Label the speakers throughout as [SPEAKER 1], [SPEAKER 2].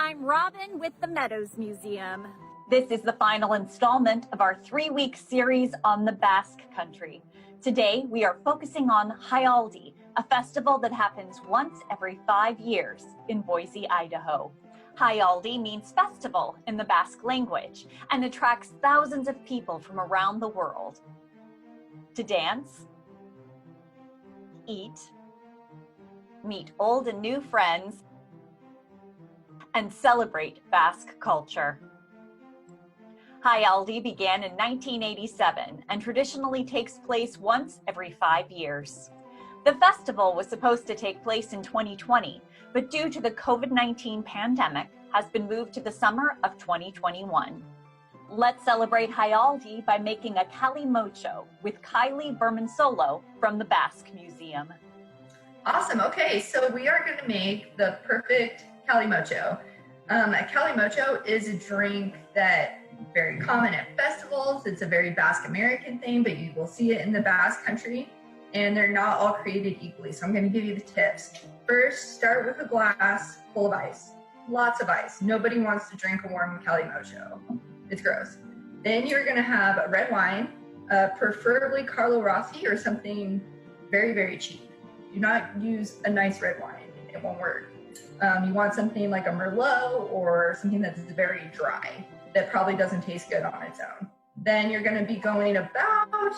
[SPEAKER 1] I'm Robin with the Meadows Museum.
[SPEAKER 2] This is the final installment of our 3-week series on the Basque Country. Today, we are focusing on Jaialdi, a festival that happens once every 5 years in Boise, Idaho. Jaialdi means festival in the Basque language and attracts thousands of people from around the world to dance, eat, meet old and new friends, and celebrate Basque culture. Jaialdi began in 1987 and traditionally takes place once every 5 years. The festival was supposed to take place in 2020, but due to the COVID-19 pandemic, has been moved to the summer of 2021. Let's celebrate Jaialdi by making a calimocho with Kylie Berman-Solo from the Basque Museum.
[SPEAKER 3] Awesome. Okay, so we are going to make the perfect calimocho. A calimocho is a drink that is very common at festivals. It's a very Basque American thing, but you will see it in the Basque Country, and they're not all created equally. So I'm going to give you the tips. First, start with a glass full of ice. Lots of ice. Nobody wants to drink a warm calimocho. It's gross. Then you're going to have a red wine, preferably Carlo Rossi or something very, very cheap. Do not use a nice red wine. It won't work. You want something like a Merlot or something that's very dry that probably doesn't taste good on its own. Then you're going to be going about,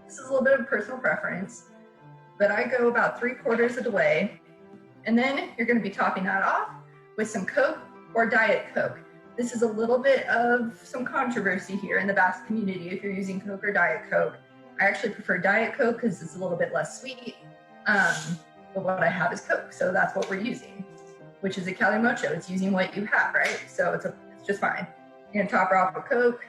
[SPEAKER 3] this is a little bit of personal preference, but I go about 3/4 of the way. And then you're going to be topping that off with some Coke or Diet Coke. This is a little bit of some controversy here in the Basque community if you're using Coke or Diet Coke. I actually prefer Diet Coke because it's a little bit less sweet. But what I have is Coke, so that's what we're using, which is a calimocho. It's using what you have, right? So it's just fine. You're gonna top her off with Coke.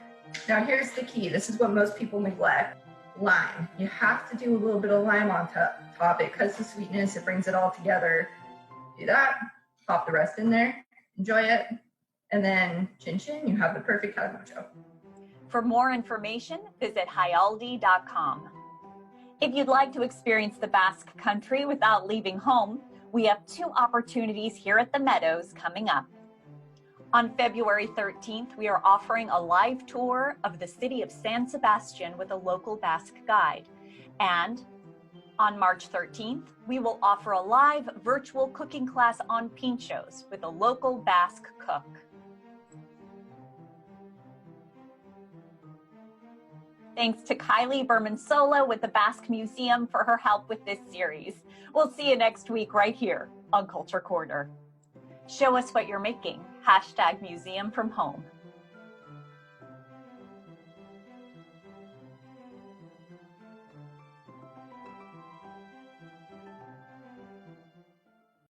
[SPEAKER 3] Now here's the key. This is what most people neglect. Lime. You have to do a little bit of lime on top. It cuts the sweetness, it brings it all together. Do that, pop the rest in there, enjoy it, and then chin chin, you have the perfect calimocho.
[SPEAKER 2] For more information, visit jaialdi.com. If you'd like to experience the Basque Country without leaving home, we have 2 opportunities here at the Meadows coming up. On February 13th, we are offering a live tour of the city of San Sebastian with a local Basque guide. And on March 13th, we will offer a live virtual cooking class on pinchos with a local Basque cook. Thanks to Kylie Berman-Solo with the Basque Museum for her help with this series. We'll see you next week right here on Culture Corner. Show us what you're making. #Museum from Home.